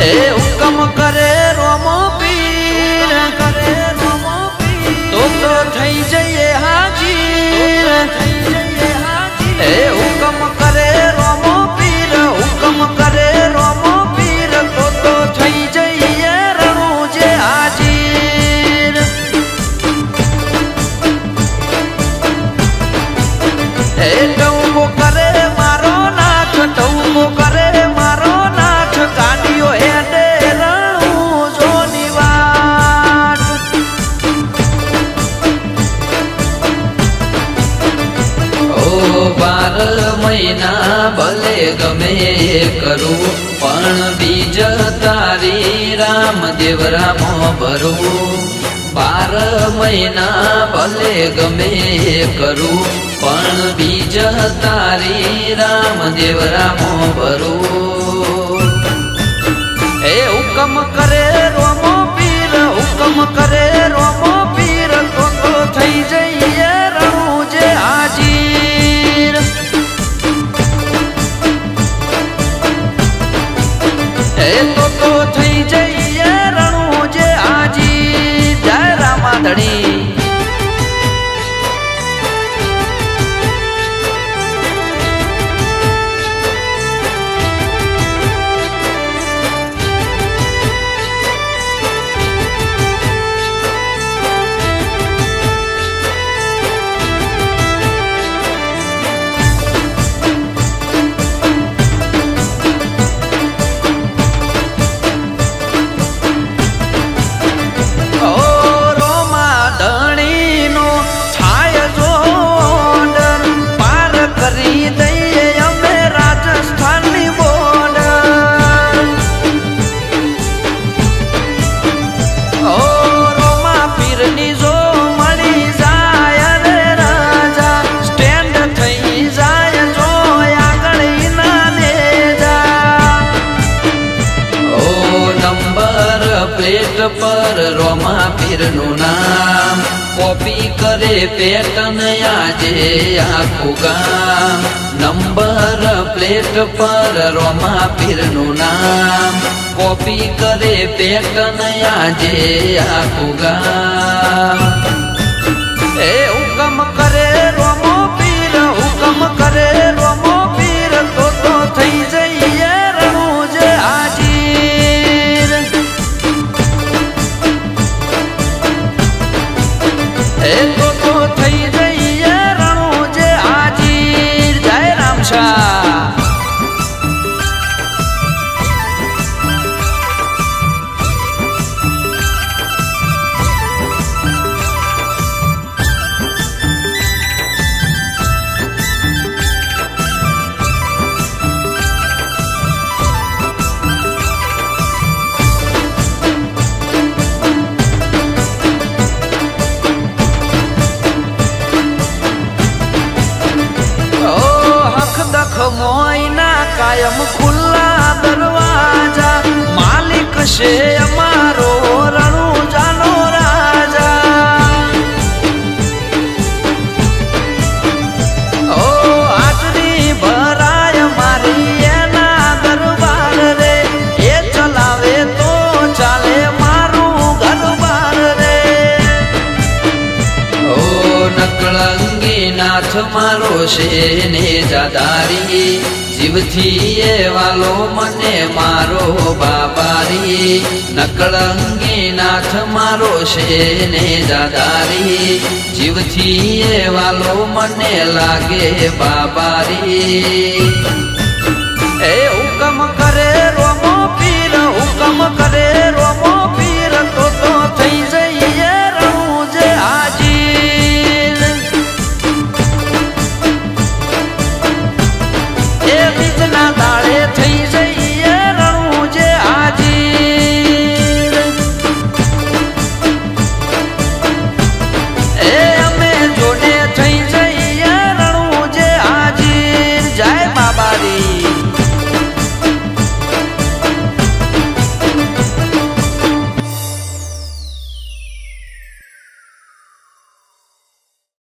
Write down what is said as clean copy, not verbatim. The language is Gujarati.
એ હુકમ કરે રોમો પીર કરે રોમો પીર તો થઈ જઈએ હાજીર એ હુકમ કરે રોમો પીર હુકમ કરે રોમો પીર તો થઈ જઈએ રણું જે હાજીર એ ટૌકો કરે મારો નાથ ટૌકો કરે મારો નાથ કાઢ્યો હેડે રણું જોની વાત ઓ 12 મહિના ભલે ગમે કરું પણ બીજ તારી રામદેવ રામો ભરું 12 મહિના ભલે ગમે કરું પણ બીજ તારી રામદેવ રામો ભરું એ હુકમ કરે રોમો પીર હુકમ કરે રોમો પીર તો થઈ જઈએ રણું જે હાજીર એ તો થઈ જઈએ રણું જે હાજીર જય રામાધણી પર રોમા પીરનું નામ કોપી કરે પેટન આજે આખું ગામ નંબર પ્લેટ પર રોમા પીરનું નામ કોપી કરે પેટન આજે આખું ગામ એ હુકમ કરે રોમો પીર હુકમ કરે રોમો પીર તો થઈ જઈએ રણું જે હાજીર એ તો થઈ જઈએ રણું જે હાજીર જય રામશા મોયના કાયમ ખુલ્લા દરવાજા માલિક છે અમારો રણું જાનો રાજા ઓ હાજરી ભરાય મારી એના દરબાર રે એ ચલાવે તો ચાલે મારું ઘરબાર રે ઓ નકળંગી નાથ મારો છે ને જાદારી જીવથી એ વાલો મને મારો બાબારી નકળંગી નાથ મારો છે ને જાદારી જીવથી એ વાલો મને લાગે બાબારી એ હુકમ